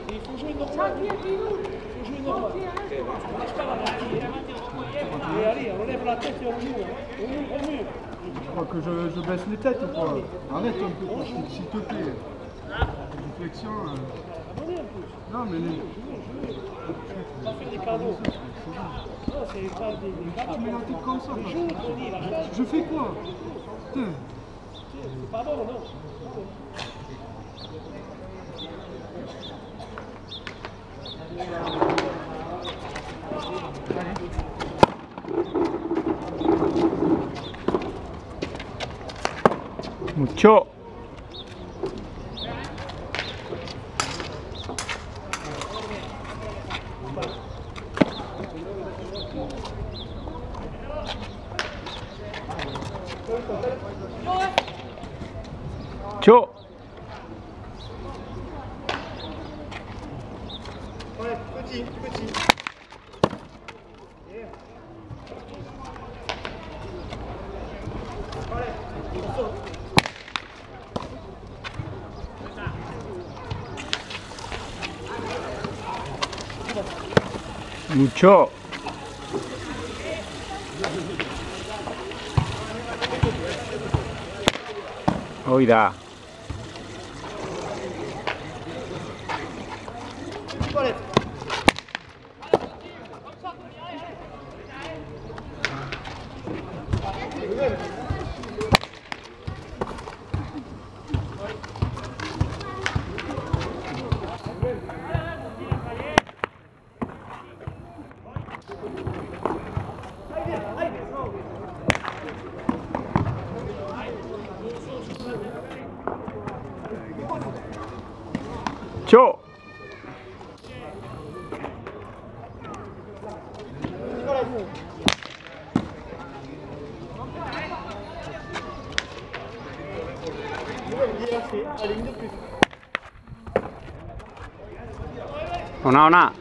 Il faut jouer normal. Il faut jouer normal. On lâche pas la partie. Et allez, on lève la tête et on joue. On joue. Je crois que je baisse les têtes ou quoi? Arrête un peu, s'il te plaît. Réflexion. Non, mais les. On va faire des cadeaux. Non, c'est pas des cadeaux. Tu mets un truc comme ça. Je joue, Tony, la chance. Je fais quoi? Putain. C'est pas bon, non. Mucho. Mucho. Ouais, petit. Mucho. Oida. Cho. Una.